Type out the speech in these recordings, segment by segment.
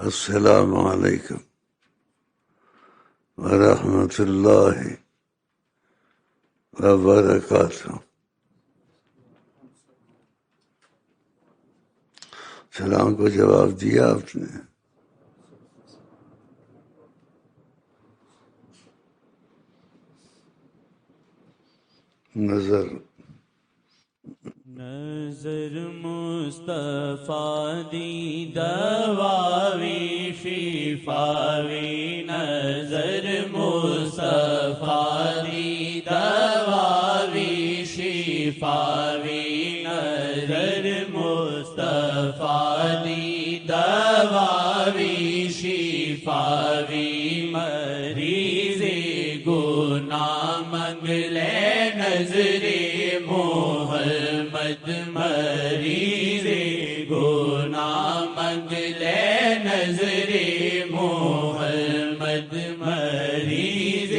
السلام علیکم ورحمۃ اللہ وبرکاتہ. سلام کو جواب دیا آپ نے. نظر مصطفیٰ دی دواوی شفاوی، نظر مصطفیٰ دی دواوی شفاوی، نظر مصطفیٰ دی دواوی شفاوی، مریض گناہ منگ لے نظر محمد، مریض گناہ منگ لے نظر محمد، مریض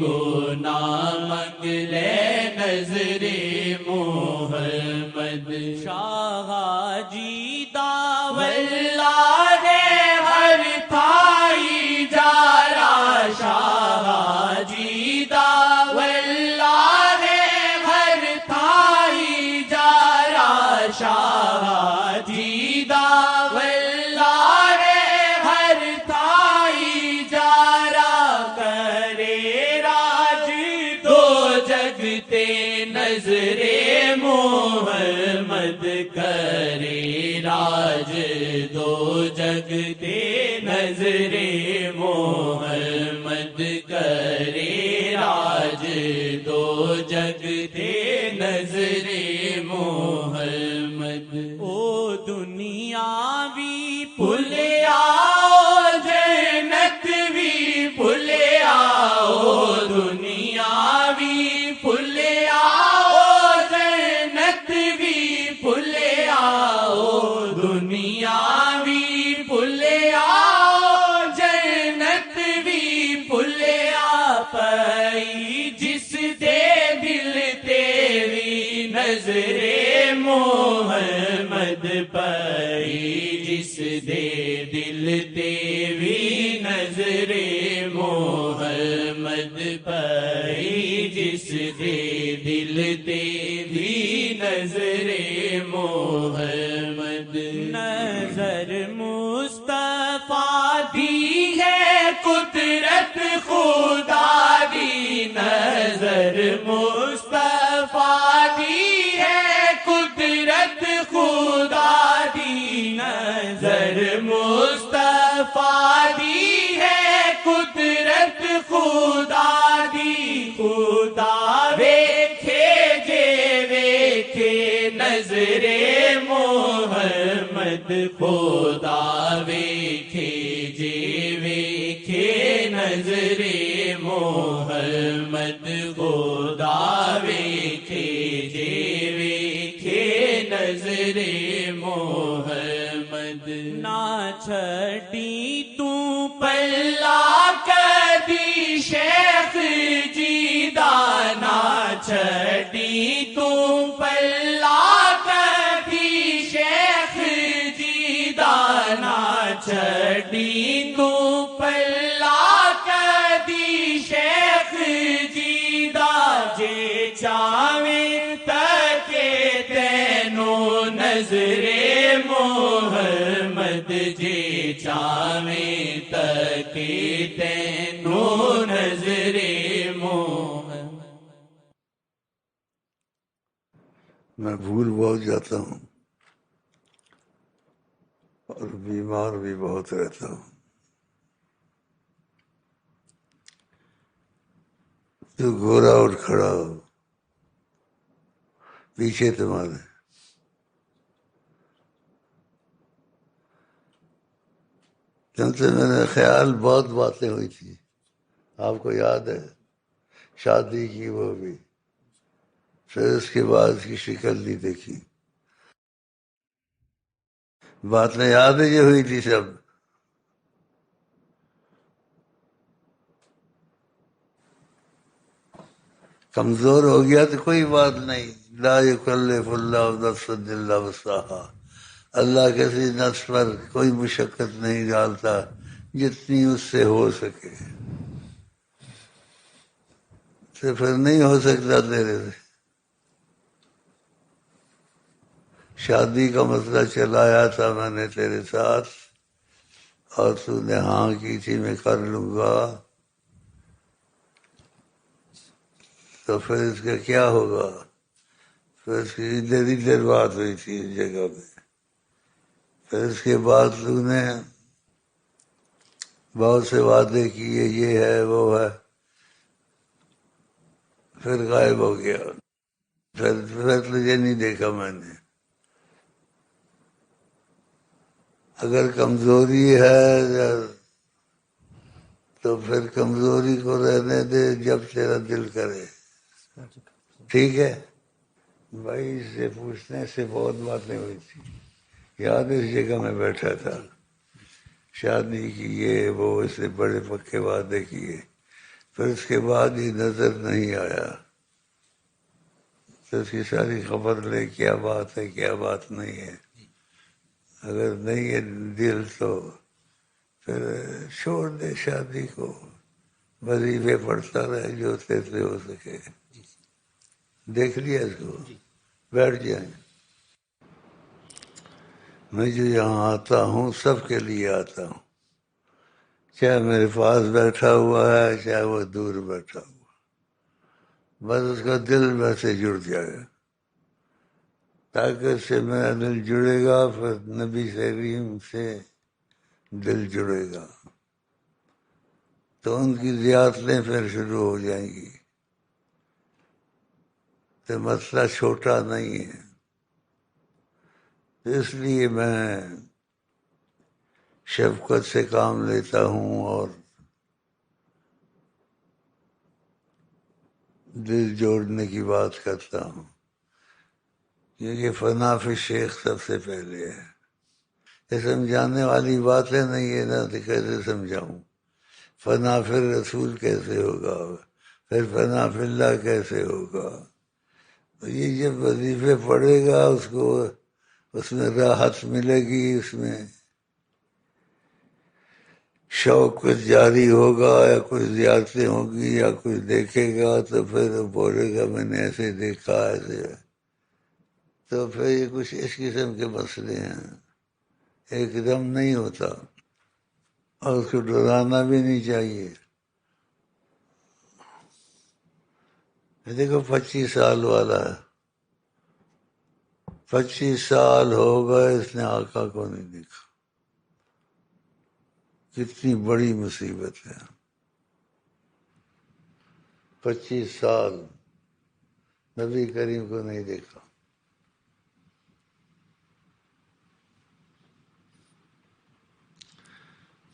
گناہ منگ لے نظر محمد. شاہ جی واللہ نے ہر تھائی جارا، شاہ جی واللہ نے ہر تھائی جارا، شاہ جی واللہ نے ہر تھائی جارا، کرے راج دو جگتے نظر محمد، کرے راج دو جگتے نظر محمد، کرے راج دو جگتے نظر محمد. او دنیا بھی بھولیا، جنت بھی بھولیا، او دنیا بھی بھولیا، جنت بھی بھولیا، او دنیا بھی بھولیا، جنت بھی بھولیا، پئی جس دے دل تیری نظر محمد، پئی جس دے دل تیری نظر محمد، پئی جس دے دل تیری نظر محمد. نظر مصطفیٰ دی ہے قدرت خدا دی، نظر مصطفیٰ دی ہے قدرت خدا دی، نظر مصطفیٰ دی ہے قدرت خدا دی، خدا ویکھے جے ویکھے نظر محمد، خدا ویکھے جے ویکھے نظر محمد، خدا ویکھے جے ویکھے نظر محمد. نہ چھٹی تو پلہ کدی شیخ جی دا، نہ چھٹی تو پلہ کدی شیخ جی دا، نہ چھٹی تو پلہ کدی شیخ جی دا، جے چاویں تکے تینوں نظر محمد، جے چاویں تکے تینوں نظر محمد. میں بھول بہت جاتا ہوں اور بیمار بھی بہت رہتا ہوں. تو گورا اٹھ کھڑا ہو پیچھے تمہارے، چونکہ میرے خیال بہت باتیں ہوئی تھی، آپ کو یاد ہے، شادی کی وہ بھی، پھر اس کے بعد اس کی شکل نہیں دیکھی. باتیں یاد ہے جو ہوئی تھی سب. کمزور ہو گیا تو کوئی بات نہیں، لا یکلف اللہ نفسا الا وسعها، اللہ کسی نفس پر کوئی مشقت نہیں ڈالتا جتنی اس سے ہو سکے، تو پھر نہیں ہو سکتا تیرے سے۔ شادی کا مسئلہ چلایا تھا میں نے تیرے ساتھ، اور تو نے ہاں کی تھی میں کر لوں گا، تو پھر اس کا کیا ہوگا؟ پھر اس کی دیر بات ہوئی تھی اس جگہ پہ، پھر اس کے بعد تو نے بہت سے وعدے کیے، یہ ہے وہ ہے، پھر غائب ہو گیا، پھر تجھے نہیں دیکھا میں نے۔ اگر کمزوری ہے تو پھر کمزوری کو رہنے دے، جب تیرا دل کرے، ٹھیک ہے؟ بھائی اس سے پوچھنے سے بہت باتیں ہوئی تھی، یاد اس جگہ میں بیٹھا تھا، شادی کی یہ وہ، اس سے بڑے پکے وعدے کیے، پھر اس کے بعد ہی نظر نہیں آیا، تو اس کی ساری خبر لے کیا بات ہے کیا بات نہیں ہے۔ اگر نہیں ہے دل تو پھر چھوڑ دے شادی کو، وظیفے پڑھتا رہے جو تیرے سے ہو سکے۔ دیکھ لیا اس کو، بیٹھ جائیں۔ میں جو یہاں آتا ہوں سب کے لیے آتا ہوں، چاہے میرے پاس بیٹھا ہوا ہے چاہے وہ دور بیٹھا ہوا، بس اس کا دل میں سے جڑ جائے، تاکہ اس سے میرا دل جڑے گا، پھر نبی کریم سے دل جڑے گا، تو ان کی زیارتیں پھر شروع ہو جائیں گی۔ تو مسئلہ چھوٹا نہیں ہے، اس لیے میں شفقت سے کام لیتا ہوں اور دل جوڑنے کی بات کرتا ہوں، کیونکہ فنا فی شیخ سب سے پہلے ہے۔ یہ سمجھانے والی باتیں نہیں ہے نا، تو کیسے سمجھاؤں؟ فنا فی رسول کیسے ہوگا، پھر فنا فی اللہ کیسے ہوگا؟ تو یہ جب وظیفے پڑھے گا اس کو، اس میں راحت ملے گی، اس میں شوق کچھ جاری ہوگا، یا کچھ زیارتیں ہوگی یا کچھ دیکھے گا، تو پھر بولے گا میں نے ایسے دیکھا ایسے، تو پھر یہ کچھ اس قسم کے مسئلے ہیں، ایک دم نہیں ہوتا، اور اس کو ڈرانا بھی نہیں چاہیے۔ دیکھو 25 سال والا ہے، 25 سال ہو گئے اس نے آقا کو نہیں دیکھا، کتنی بڑی مصیبت ہے۔ 25 سال نبی کریم کو نہیں دیکھا،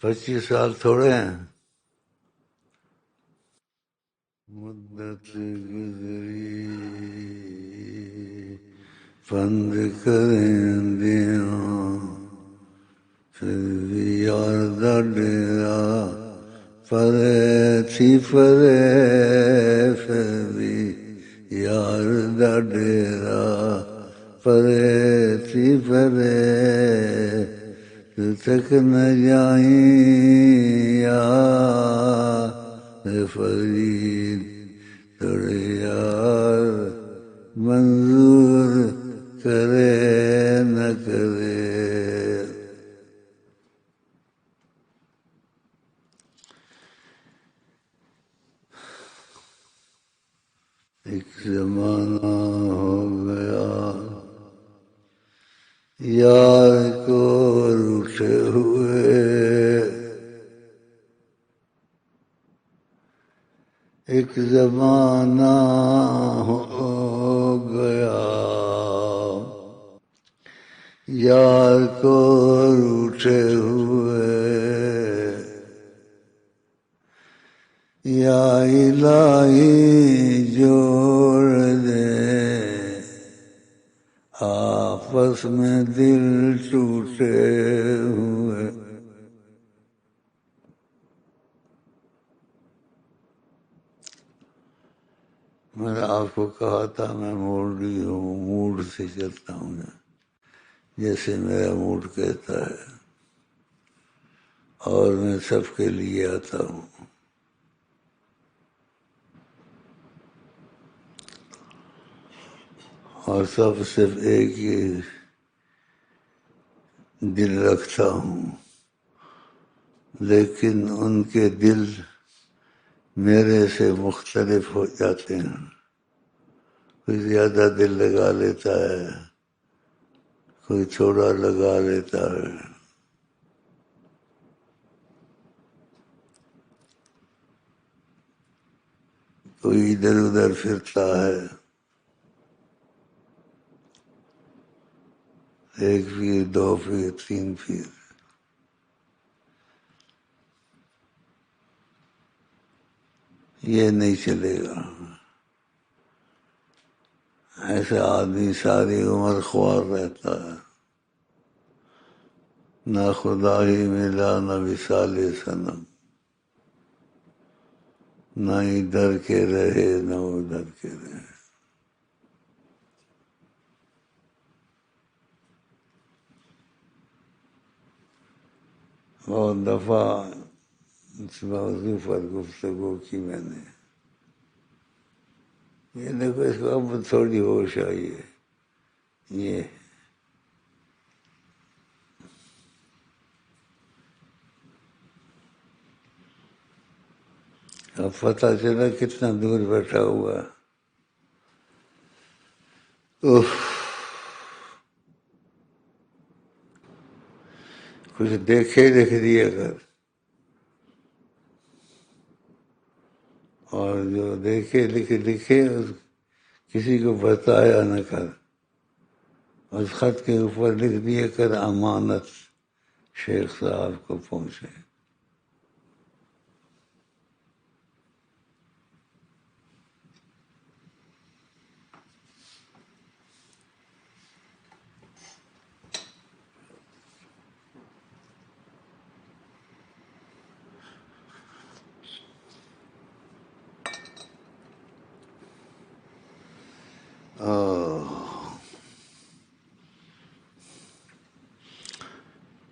25 سال تھوڑے ہیں، مدت گزری بند کریں دیاں، پھر بھی یار دا ڈیرا پرے تھی پرے، پھر بھی یار دا ڈیرا پرے تھی پرے، تو تک نہ جائیں یار فرید تھوڑے یار منظور کرے نہ کرے۔ ایک زمانہ ہو گیا یار کو روٹھے ہوئے، ایک زمانہ ہو گیا یار کو روٹھے ہوئے، یا الہی جوڑ دے آپس میں دل ٹوٹے ہوئے۔ میں نے آپ کو کہا تھا میں موڈی ہوں، موڈ سے چلتا ہوں، جیسے میرا موڈ کہتا ہے، اور میں سب کے لیے آتا ہوں۔ اور سب صرف ایک ہی دل رکھتا ہوں، لیکن ان کے دل میرے سے مختلف ہو جاتے ہیں۔ کوئی زیادہ دل لگا لیتا ہے، کوئی تھوڑا لگا لیتا ہے۔ کوئی ادھر ادھر پھرتا ہے، ایک پیر، دو پیر، تین پیر۔ یہ نہیں چلے گا۔ ایسا آدمی ساری عمر خوار رہتا ہے، نہ خدا ہی ملا نہ وصال صنم، نہ ادھر کے رہے نہ ادھر کے رہے۔ بہت دفعہ اس موضوع پر گفتگو کی میں نے۔ یہ دیکھو، اس کو اب تھوڑی ہوش آئی ہے۔ یہ اب پتہ چلا کتنا دور بیٹھا ہوا ہے۔ کچھ دیکھے لکھ دیا کر، اور جو دیکھے لکھے کسی کو بتایا نہ کر۔ اس خط کے اوپر لکھ دیا کر امانت شیخ صاحب کو پہنچے۔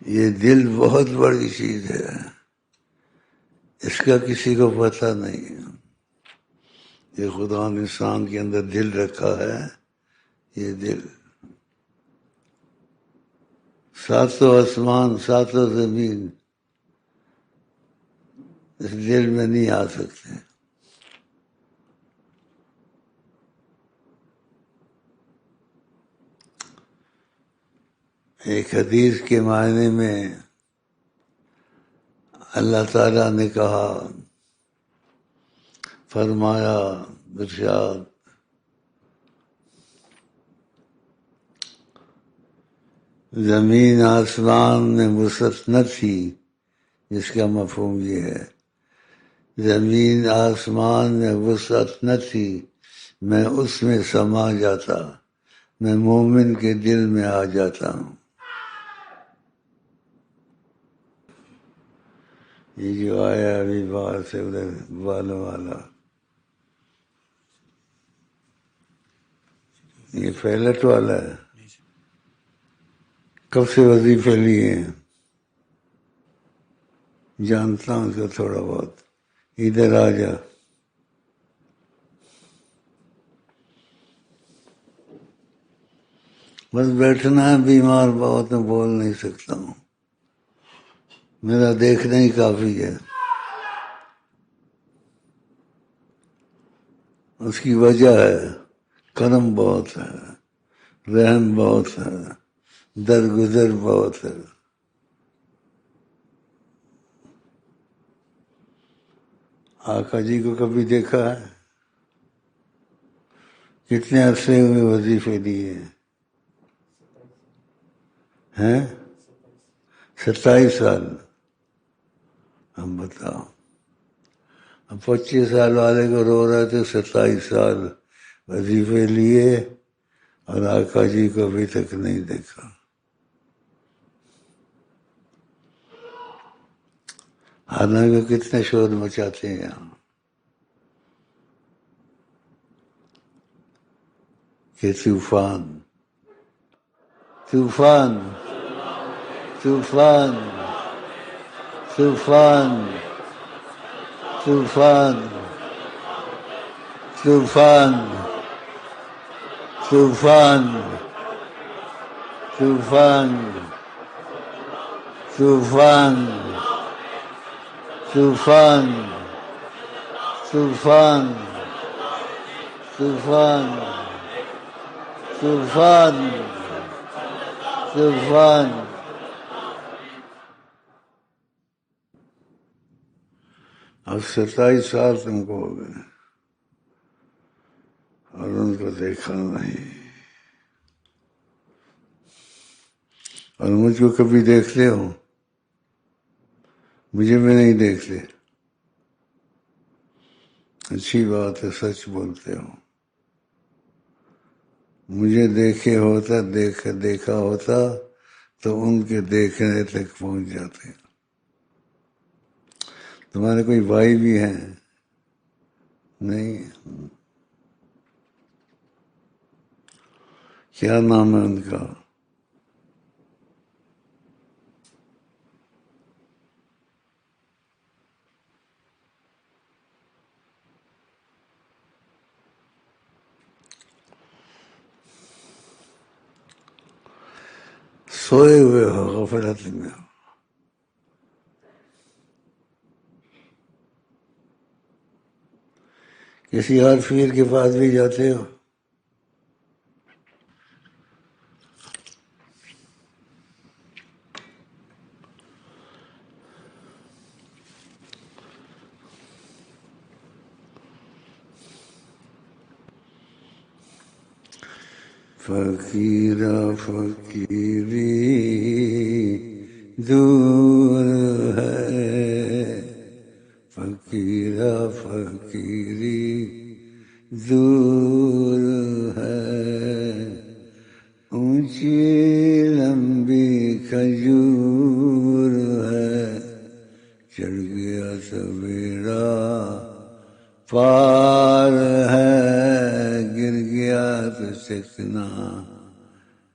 یہ دل بہت بڑی چیز ہے، اس کا کسی کو پتہ نہیں ہے۔ یہ خدا نے انسان کے اندر دل رکھا ہے۔ یہ دل ساتوں آسمان ساتوں زمین اس دل میں نہیں آ سکتے۔ ایک حدیث کے معنی میں اللہ تعالیٰ نے کہا، فرمایا ارشاد، زمین آسمان میں وسعت نہ تھی، جس کا مفہوم یہ ہے، زمین آسمان میں وسعت نہ تھی، میں اس میں سما جاتا، میں مومن کے دل میں آ جاتا ہوں۔ یہ جو آیا ابھی باہر سے ادھر بالوں والا، یہ پیلٹ والا ہے، کب سے وظیفے لیے ہیں؟ جانتا ہوں اس کو تھوڑا بہت۔ ادھر آ جا۔ بس بیٹھنا ہے، بیمار بہت میں بول نہیں سکتا ہوں، میرا دیکھنا ہی کافی ہے۔ اس کی وجہ ہے کرم بہت ہے، رحم بہت ہے، درگزر بہت ہے۔ آقا جی کو کبھی دیکھا ہے؟ کتنے عرصے ہوئے وظیفے لیے ہیں؟ 27 سال۔ ہم بتاؤ، 25 سال والے کو رو رہے تھے، 27 سال وظیفے لیے اور آقا جی کو ابھی تک نہیں دیکھا۔ حالانکہ کتنے شور مچاتے ہیں یہاں کہ طوفان طوفان طوفان طوفان طوفان طوفان طوفان طوفان طوفان طوفان طوفان طوفان طوفان طوفان. اب 27 سال تم کو ہو گئے اور ان کو دیکھا نہیں، اور مجھ کو کبھی دیکھتے ہو؟ مجھے بھی نہیں دیکھتے. اچھی بات ہے، سچ بولتے ہو. مجھے دیکھا ہوتا تو ان کے دیکھنے تک پہنچ جاتے. تمہارے کوئی بھائی بھی ہیں؟ نہیں. کیا نام ہے ان کا؟ سوئے ہوئے ہو، غفلت میں ہو. کسی اور پیر کے پاس بھی جاتے ہو؟ فقیرہ فقیری دور ہے، فقیرہ فقیری دور ہے، اونچی لمبی کھجور ہے، چڑھ گیا سویرا پار ہے، گر گیا تو چکنا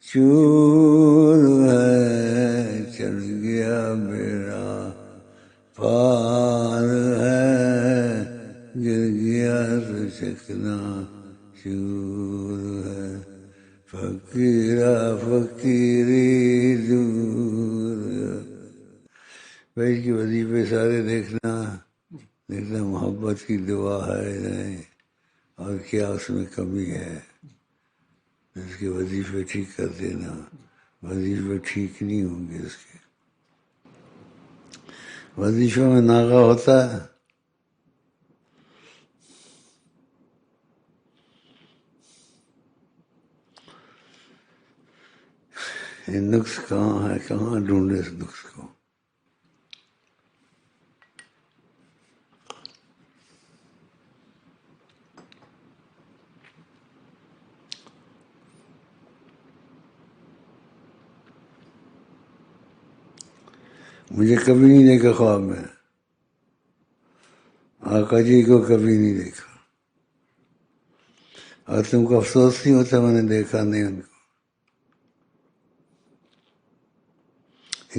چور ہے، چڑھ گیا بیڑا پار ہے، گر گیا تو چکنا چور ہے، فقیرہ فقیری دور. بھائی کی وظیفے سارے دیکھنا محبت کی دعا ہے نہیں، اور کیا اس میں کمی ہے. اس کے وظیفے ٹھیک کر دینا. وظیفے ٹھیک نہیں ہوں گے اس کے. وظیفے میں ناغہ ہوتا ہے. یہ نقص کہاں ہے؟ کہاں ڈھونڈے اس نقص کو؟ مجھے کبھی نہیں دیکھا خواب میں، آقا جی کو کبھی نہیں دیکھا، اور تم کو افسوس نہیں ہوتا میں نے دیکھا نہیں ان کو؟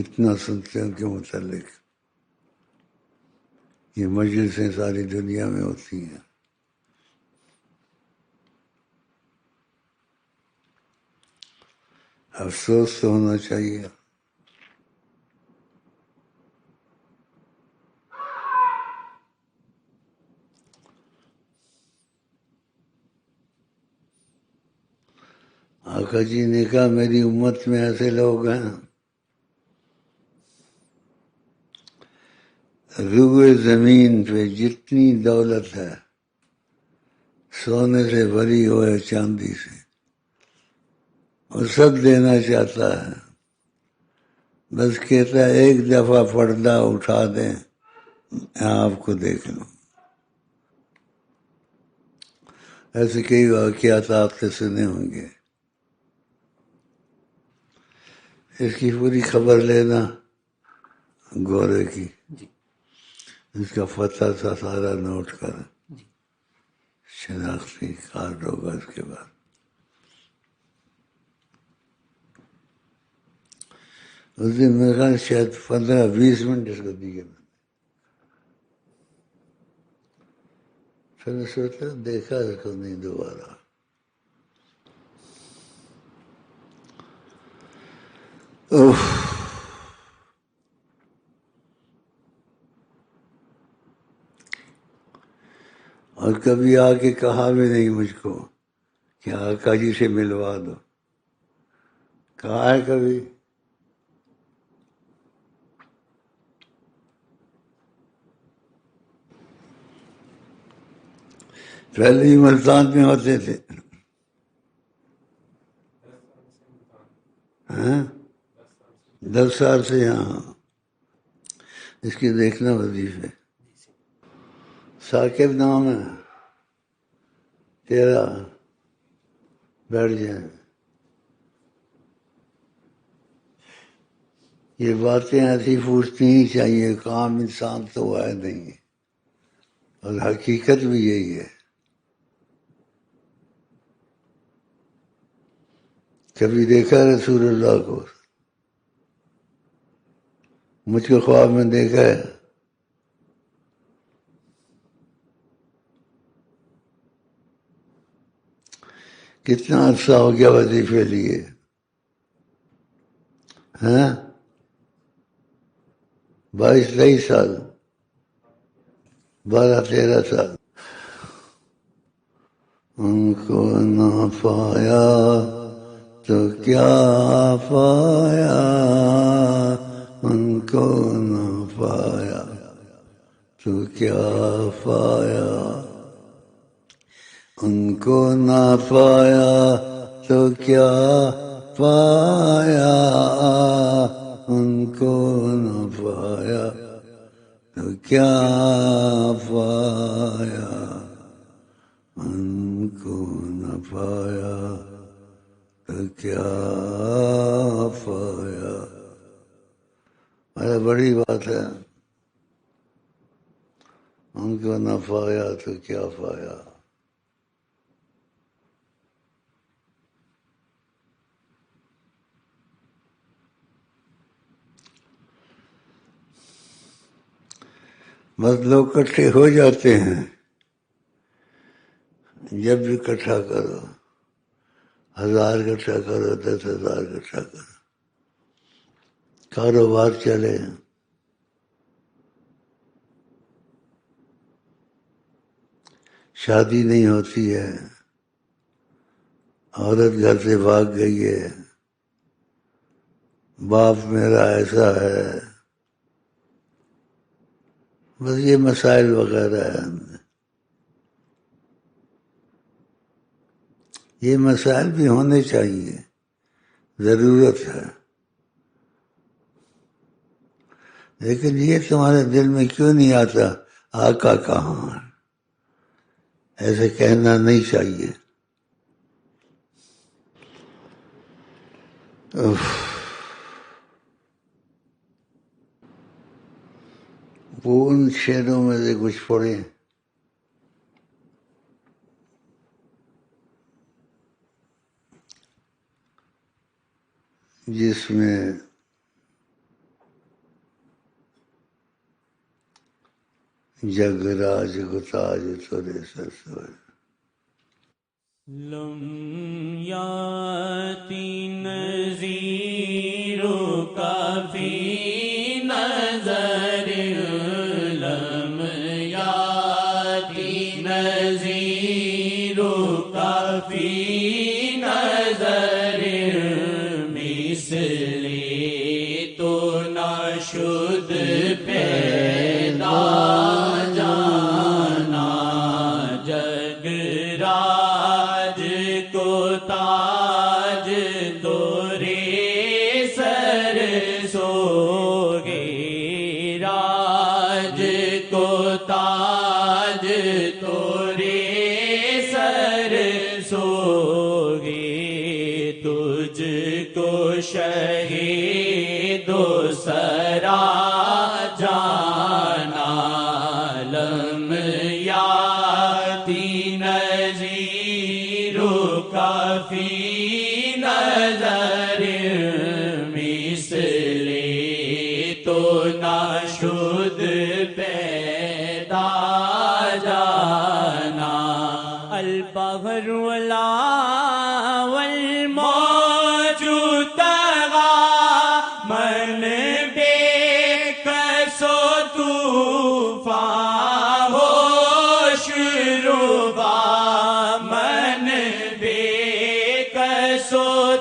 اتنا سنتے ہیں ان کے متعلق. یہ مجلسیں ساری دنیا میں ہوتی ہیں. افسوس تو ہونا چاہیے. آقا جی نے کہا میری امت میں ایسے لوگ ہیں روئے زمین پہ جتنی دولت ہے سونے سے بھری ہوئے چاندی سے، وہ سب دینا چاہتا ہے، بس کہتا ہے ایک دفعہ پردہ اٹھا دیں آپ کو دیکھ لوں. ایسے کئی واقعات آپ سے سنے ہوں گے. اس کی پوری خبر لینا گورے کی، اس کا پتہ تھا سارا نوٹ کر، شناختی کارڈ ہوگا اس کے بعد. اس دن میرے خیال شاید 15-20 منٹ اس کو دیے میں نے. پھر میں سوچا دیکھا اس کو نہیں دوبارہ. اور کبھی آ کے کہا بھی نہیں مجھ کو کہ آقا جی سے ملوا دو. کہا ہے کبھی؟ پہلے ہی ملتان میں ہوتے تھے. 10 سال سے یہاں. اس کی دیکھنا وظیفے. ثاقب نام ہے تیرا، بیٹھ جائیں. یہ باتیں ایسی پوچھنی ہی چاہیے، کام انسان تو ہے نہیں، اور حقیقت بھی یہی ہے. کبھی دیکھا رسول اللہ کو؟ مجھ کو خواب میں دیکھا ہے. کتنا عرصہ ہو گیا وظیفے لیے؟ 22-23 سال، 12-13 سال. ان کو نہ پایا تو کیا پایا، ان کو نہ پایا تو کیا پایا، ان کو نہ پایا تو کیا پایا، ان کو نہ پایا تو کیا پایا، ان کو نہ پایا تو کیا پایا. بڑی بات ہے. ان کو نہ پایا تو کیا پایا. بس لوگ اکٹھے ہو جاتے ہیں. جب بھی اکٹھا کرو، 1000 اکٹھا کرو، 10,000 اکٹھا کرو، کاروبار چلے. شادی نہیں ہوتی ہے، عورت گھر سے بھاگ گئی ہے، باپ میرا ایسا ہے، بس یہ مسائل وغیرہ ہیں. یہ مسائل بھی ہونے چاہیے، ضرورت ہے. لیکن یہ تمہارے دل میں کیوں نہیں آتا آقا کہاں ہے؟ ایسے کہنا نہیں چاہیے. وہ ان شعروں میں سے کچھ پڑھیں جس میں جگ راج کو تاج تورے سر سوئے. لم یاتی نذیر کا فی نظر، لم یاتی نذیر کا فی نظر، مثلی تو نشد پیدا جانا، جگ راج کو تاج تورے سر سوگے، راج کو تاج تورے سر سوگے، تجھ کو شہید و سرا جانا، لم یاتی نذیر کا فی نظر، مثل تو ناشد پیدا جانا البحر ولا والموج تغا من بے کس و طوفان ہوش ربا من بے کس و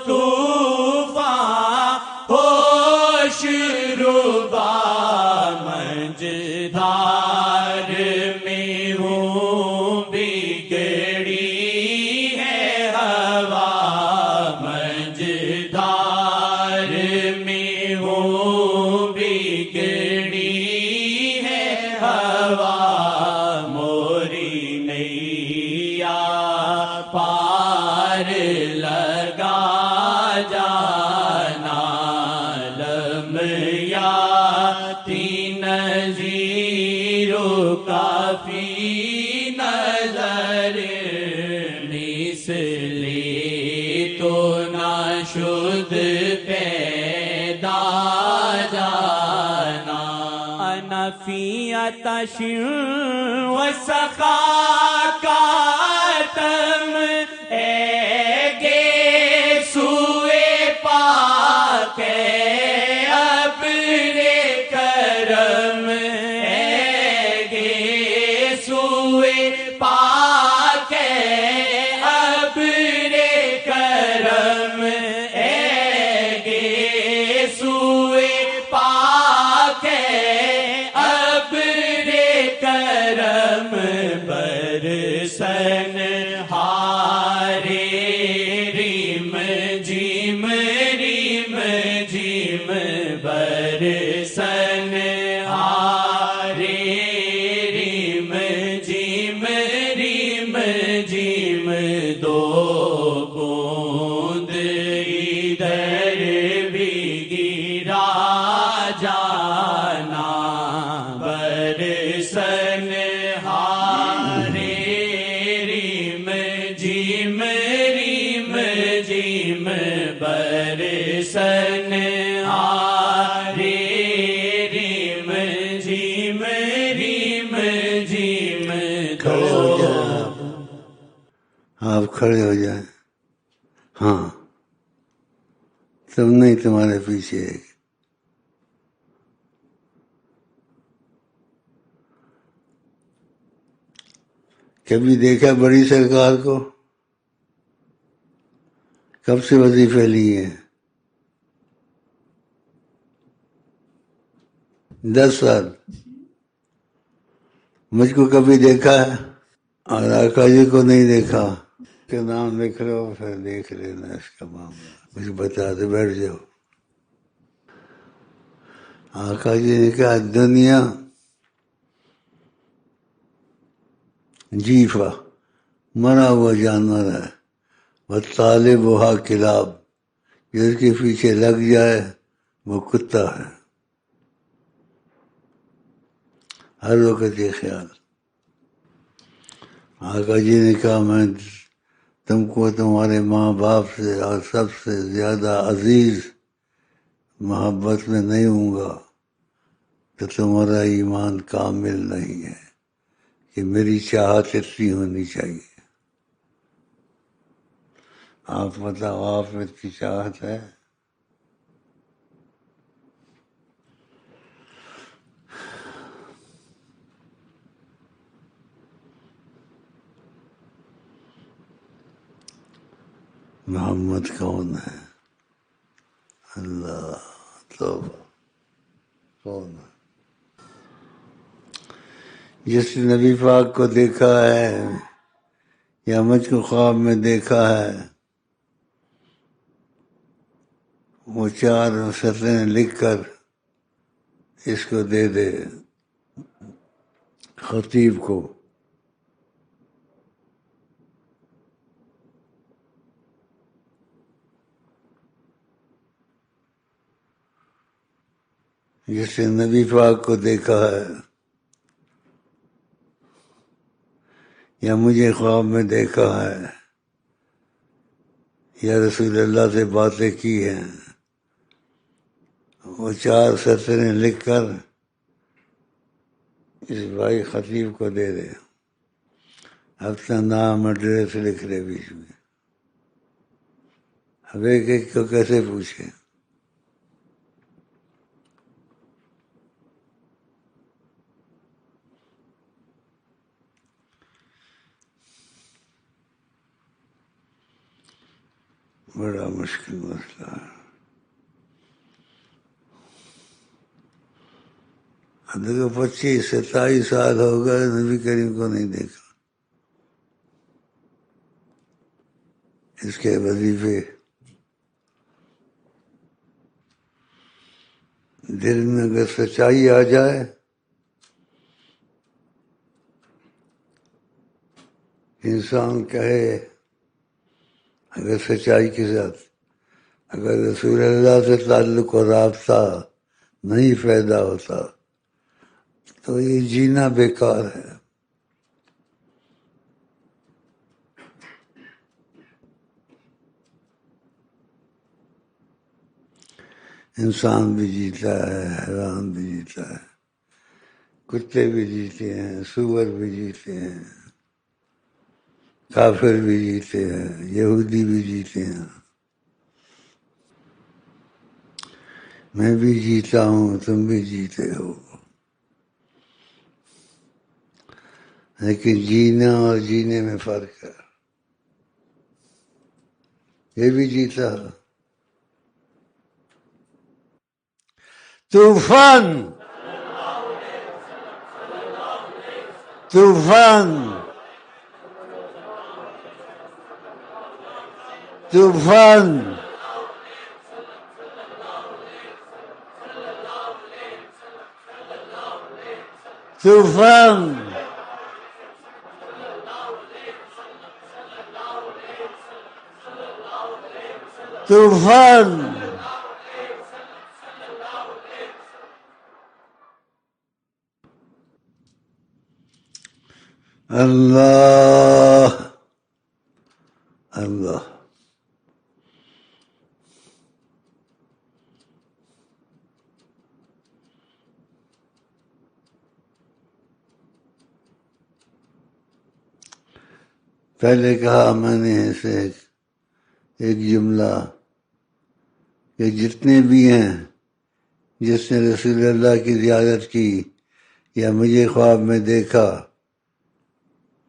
طوفان ہوش ربا منجدار میں ہوں بگڑی ہے ہوا منجدار میں ہوں بگڑی ہے ہوا موری نیا پار لگا جانا لمیاتی نظیروں کافی نظر مثلی تو ناشد پیدا جانا انا فی عطش و سخا کاتم اے گے سوئے پاک ابر کرم اے گے سوئے پاک ابر کرم اے گے سوئے پاک ابر کرم برسن ہارے ریم جیم برسن ہارے ریم جیم دو بوند ادھر بھی گرا جانا برسن ہارے ریم جیم برسن ہارے ریم جیم کھڑے ہو جائیں آپ کھڑے ہو جائیں. ہاں تم نہیں تمہارے پیچھے ایک. کبھی دیکھا بڑی سرکار کو؟ کب سے وظیفے لیے ہیں؟ 10 سال. مجھ کو کبھی دیکھا ہے؟ اور آقا جی کو نہیں دیکھا. کہ نام لکھ لو پھر دیکھ لینا اس کا معاملہ. مجھے بتا دے بیٹھ جاؤ. آقا جی نے کہا دنیا جیفا مرا ہوا جانور ہے، وہ طالب وہا کلاب، جس کے پیچھے لگ جائے وہ کتا ہے. ہر وقت یہ خیال. آقا جی نے کہا میں تم کو تمہارے ماں باپ سے اور سب سے زیادہ عزیز محبت میں نہیں ہوں گا تو تمہارا ایمان کامل نہیں ہے کہ میری چاہت اتنی ہونی چاہیے. آپ بتاؤ آپ میں اتنی چاہت ہے؟ محمد کون ہے؟ اللہ توبہ. کون ہے؟ جس نے نبی پاک کو دیکھا ہے یا مجھ کو خواب میں دیکھا ہے وہ 4 سطریں لکھ کر اس کو دے دے خطیب کو. جس نے نبی پاک کو دیکھا ہے یا مجھے خواب میں دیکھا ہے یا رسول اللہ سے باتیں کی ہیں وہ 4 سطریں لکھ کر اس بھائی خطیب کو دے دے، اپنا نام ایڈریس لکھ لے بیچ میں، اب ایک ایک کو کیسے پوچھے؟ بڑا مشکل مسئلہ ہے۔ دیکھو 25-27 سال ہو گئے نبی کریم کو نہیں دیکھا، اس کے وظیفے دل میں اگر سچائی آ جائے، انسان کہے اگر سچائی کے ساتھ اگر رسول اللہ سے تعلق و رابطہ نہیں پیدا ہوتا تو یہ جینا بیکار ہے۔ انسان بھی جیتا ہے، حیوان بھی جیتا ہے، کتے بھی جیتے ہیں، سور بھی جیتے ہیں، کافر بھی جیتے ہیں، یہودی بھی جیتے ہیں، میں بھی جیتا ہوں، تم بھی جیتے ہو، لیکن جینا اور جینے میں فرق ہے۔ یہ بھی جیتا ہے۔ طوفان طوفان طوفان طوفان طوفان اللہ اللہ پہلے کہا میں نے ایسے ایک جملہ کہ جتنے بھی ہیں جس نے رسول اللہ کی زیارت کی یا مجھے خواب میں دیکھا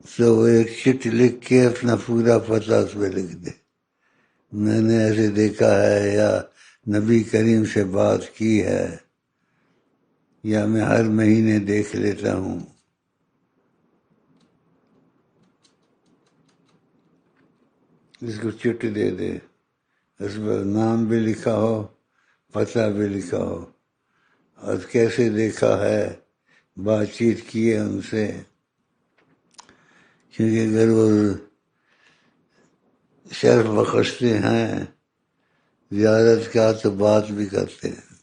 تو وہ ایک چٹ لکھ کے اپنا پورا پتہ اس پہ لکھ دے، میں نے ایسے دیکھا ہے، یا نبی کریم سے بات کی ہے، یا میں ہر مہینے دیکھ لیتا ہوں۔ اس کو چٹ دے دے، اس پر نام بھی لکھا ہو، پتہ بھی لکھا ہو، اور کیسے دیکھا ہے، بات چیت کی ہے ان سے، کیونکہ اگر وہ شرف بخشتے ہیں زیارت کا تو بات بھی کرتے ہیں۔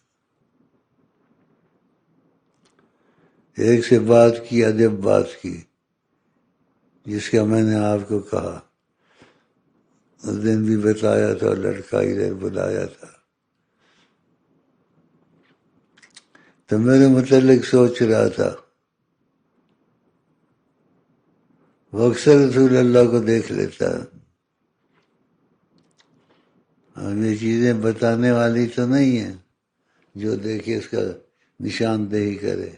ایک سے بات کی، ادب بات کی، جس کا میں نے آپ کو کہا اس دن بھی بتایا تھا، لڑکا ادھر بلایا تھا تو میرے متعلق سوچ رہا تھا، وہ اکثر رسول اللہ کو دیکھ لیتا ہے، اور یہ چیزیں بتانے والی تو نہیں ہیں جو دیکھے اس کا نشاندہی کرے۔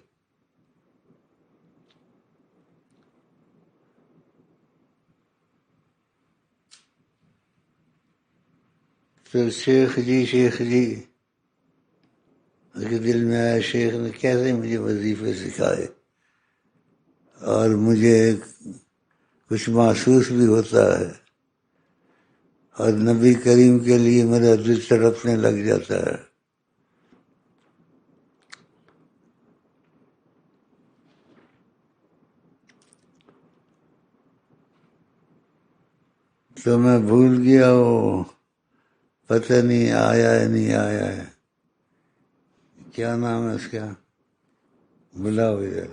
تو شیخ جی اس کے دل میں آیا شیخ نے کیسے مجھے وظیفے سکھائے، اور مجھے کچھ محسوس بھی ہوتا ہے، اور نبی کریم کے لیے میرا دل تڑپنے لگ جاتا ہے۔ تو میں بھول گیا وہ پتہ نہیں آیا ہے نہیں آیا ہے، کیا نام ہے اس کا، بلاؤ ادھر۔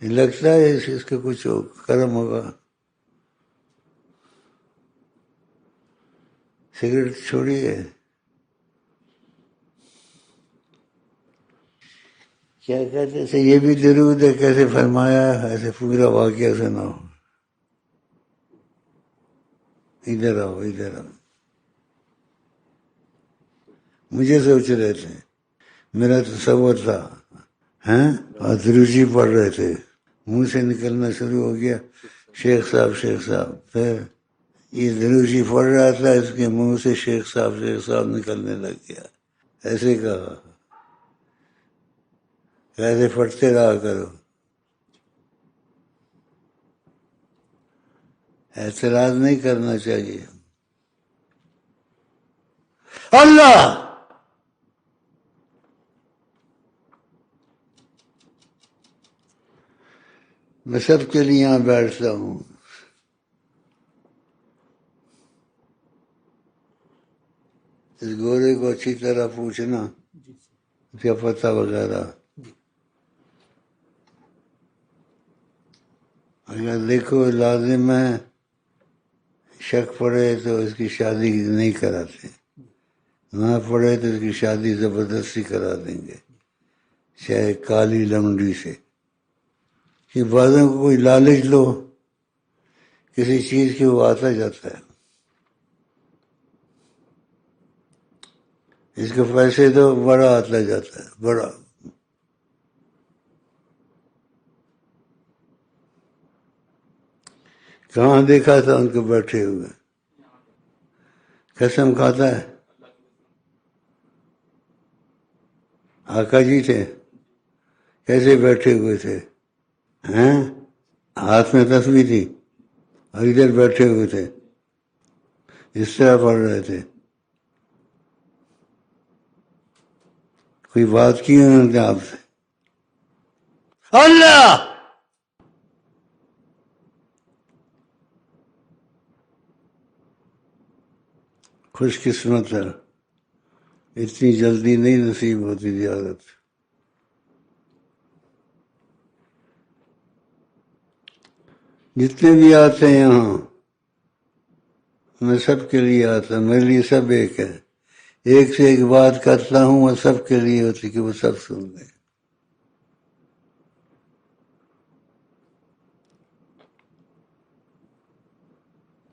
لگتا ہے اس کا کچھ کرم ہوگا۔ سگریٹ چھوڑیے. کیا کہتے تھے یہ بھی درود ہے کیسے فرمایا, ایسے پورا واقعہ سناؤ. ادھر آؤ ادھر آؤ. مجھے سوچ رہے تھے, میرا تصور تھا ہیں, اور دروجی پڑھ رہے تھے, منہ سے نکلنا شروع ہو گیا شیخ صاحب شیخ صاحب. پھر یہ دروجی پڑھ رہا تھا, اس کے منہ سے شیخ صاحب نکلنے لگ گیا. ایسے کہا ایسے پڑھتے رہا کرو. اعتراض نہیں کرنا چاہیے. اللہ میں سب کے لیے یہاں بیٹھتا ہوں. اس گورے کو اچھی طرح پوچھنا کیا پتہ وغیرہ. اگر دیکھو لازم ہے شک پڑے تو اس کی شادی نہیں کراتے, نہ پڑے تو اس کی شادی زبردستی کرا دیں گے, چاہے کالی لمڈی سے. کہ بعضوں کو کوئی لالچ لو کسی چیز کی, وہ آتا جاتا ہے. اس کو پیسے دو بڑا آتا جاتا ہے, بڑا. کہاں دیکھا تھا ان کو بیٹھے ہوئے, قسم کھاتا ہے. آقا جی تھے کیسے بیٹھے ہوئے تھے ہیں, ہاتھ میں تسبیح تھی اور ادھر بیٹھے ہوئے تھے, اس طرح پڑھ رہے تھے. کوئی بات کی انہوں نے آپ سے؟ اللہ خوش قسمت ہے, اتنی جلدی نہیں نصیب ہوتی زیارت. جتنے بھی آتے ہیں یہاں, میں سب کے لیے آتا, میرے لیے سب ایک ہے. ایک سے ایک بات کرتا ہوں, وہ سب کے لیے ہوتی کہ وہ سب سن لیں.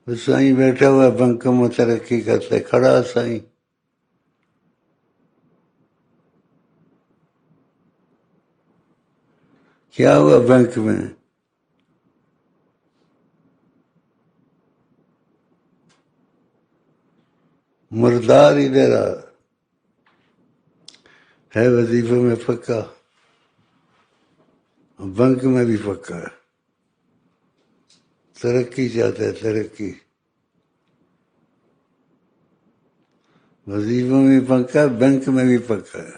سائیں بیٹھا ہوا بنکم و ترقی کرتا ہے, کھڑا سائیں. کیا ہوا بینک میں؟ مردار ادھر آ ہے, وظیفے میں پکا, بنک میں بھی پکا ہے. ترقی چاہتا ہے, ترقی. وظیفوں میں پکا, بینک میں بھی پکا ہے.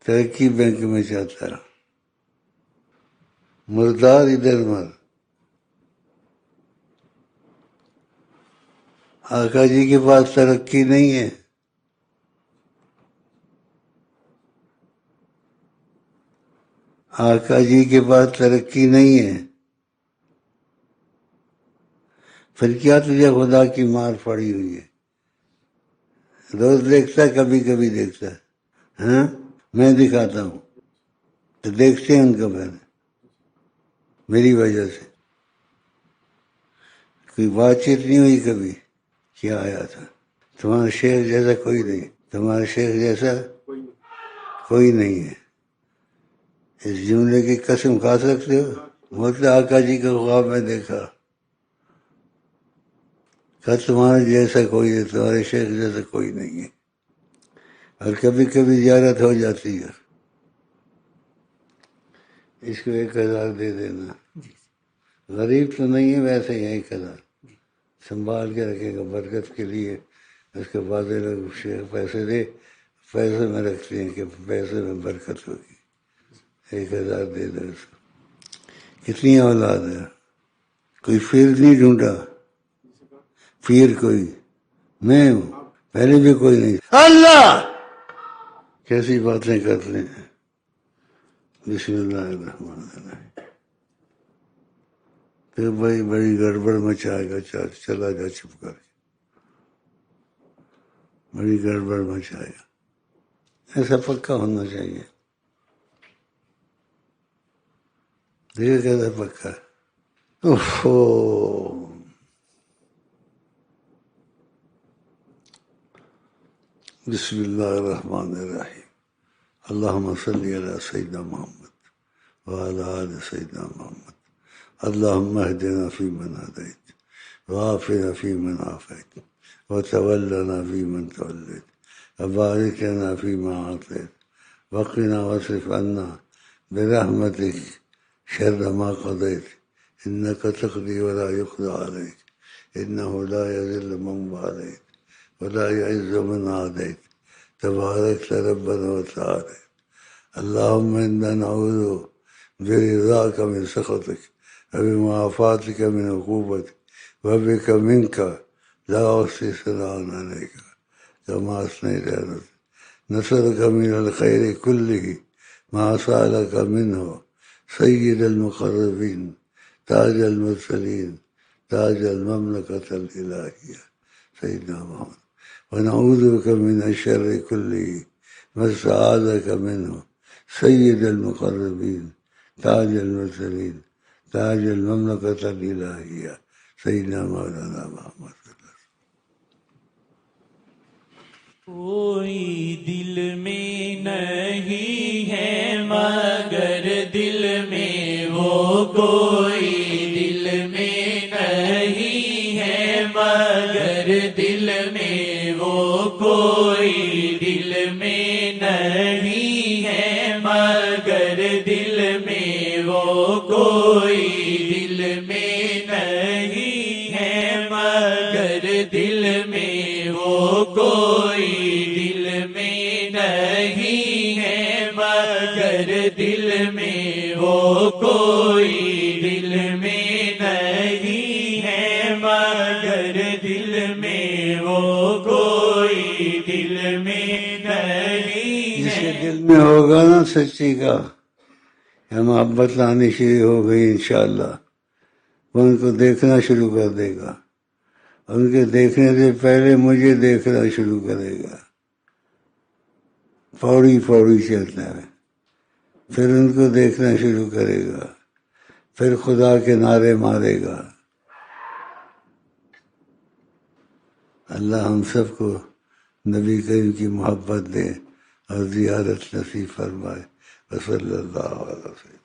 ترقی بینک میں چاہتا ہے. مردار ادھر مر. آقا جی کے پاس ترقی نہیں ہے. آقا جی کے پاس ترقی نہیں ہے. پھر کیا تجھے خدا کی مار پڑی ہوئی ہے؟ روز دیکھتا ہے, کبھی کبھی دیکھتا ہے. ہاں میں دکھاتا ہوں تو دیکھتے ہیں ان کو, پہلے میری وجہ سے. کوئی بات چیت نہیں ہوئی کبھی. کیا آیا تھا تمہارا شیخ جیسا کوئی نہیں, تمہارے شیخ جیسا کوئی نہیں ہے. اس جملے کی قسم کھا سکتے ہو؟ مطلب آقا جی کا خواب میں دیکھا, کہ تمہارے جیسا کوئی ہے, تمہارے شیخ جیسا کوئی نہیں ہے. اور کبھی کبھی زیارت ہو جاتی ہے. اس کو 1000 دے دینا. غریب تو نہیں ہے ویسے ہی, 1000 سنبھال کے رکھے گا برکت کے لیے. اس کے بعد لوگ شیخ پیسے دے, پیسے میں رکھتے ہیں کہ پیسے میں برکت ہوگی. 1000 دے دو اس کو. کتنی اولاد ہے؟ کوئی پیر نہیں ڈھونڈا, پیر کوئی میں ہوں, پہلے بھی کوئی نہیں. اللہ کیسی باتیں کرتے ہیں. بسم اللہ الرحمن الرحیم. پھر بڑی گڑبڑ مچائے گا, چلا جا چپ کر کے. بڑی گڑبڑ مچایا. ایسا پکا ہونا چاہیے. دیکھے کیسا پکا. بسم اللہ الرحمن الرحیم. اللہم صلی علی سیدنا محمد وعلی آل سیدنا محمد. اللہم اہدنا فیمن ہدیت وعافنا فیمن عافیت وتولنا فیمن تولیت وبارک لنا فیما اعطیت وقنا واصرف عنا برحمتک شر ما قضیت انک تقضی ولا یقضى علیک انہ لا یذل من والیت ولا يعز من عادیت تبارک ربنا وتعالی. اللہم انا نعوذ برضاک من سخطک وبمعافاتک من عقوبتک وبک منک لا احصی ثناء علیک کما اثنیت علی نفسک. نسألک من الخیر کلہ ما سألک منہ سید المقربین تاج المرسلین تاج المملکۃ الالہیہ سیدنا محمد. ونعوذ بک من الشر کلہ ما استعاذک منہ سید المقربین تاج المرسلین تاج المملکۃ الالہیہ سیدنا مولانا محمد. کوئی دل میں نہیں ہے مگر دل میں وہ کوئی دل میں نہیں ہے مگر دل میں وہ کوئی دل میں نہیں ہے مگر دل میں وہ کوئی دل میں نہیں ہے مگر دل میں وہ کوئی دل میں نہیں ہے مگر دل میں وہ کوئی دل میں نہیں ہے مگر دل میں وہ کوئی دل میں نہیں جس کے دل میں ہوگا نا سچی کا محبت لانی شروع ہو گئی انشاءاللہ. وہ ان کو دیکھنا شروع کر دے گا. ان کے دیکھنے سے پہلے مجھے دیکھنا شروع کرے گا. پوڑی پوڑی چلتا ہے. پھر ان کو دیکھنا شروع کرے گا. پھر خدا کے نعرے مارے گا. اللہ ہم سب کو نبی کریم کی محبت دے اور زیارت نصیب فرمائے. وصلی اللہ علیہ وسلم.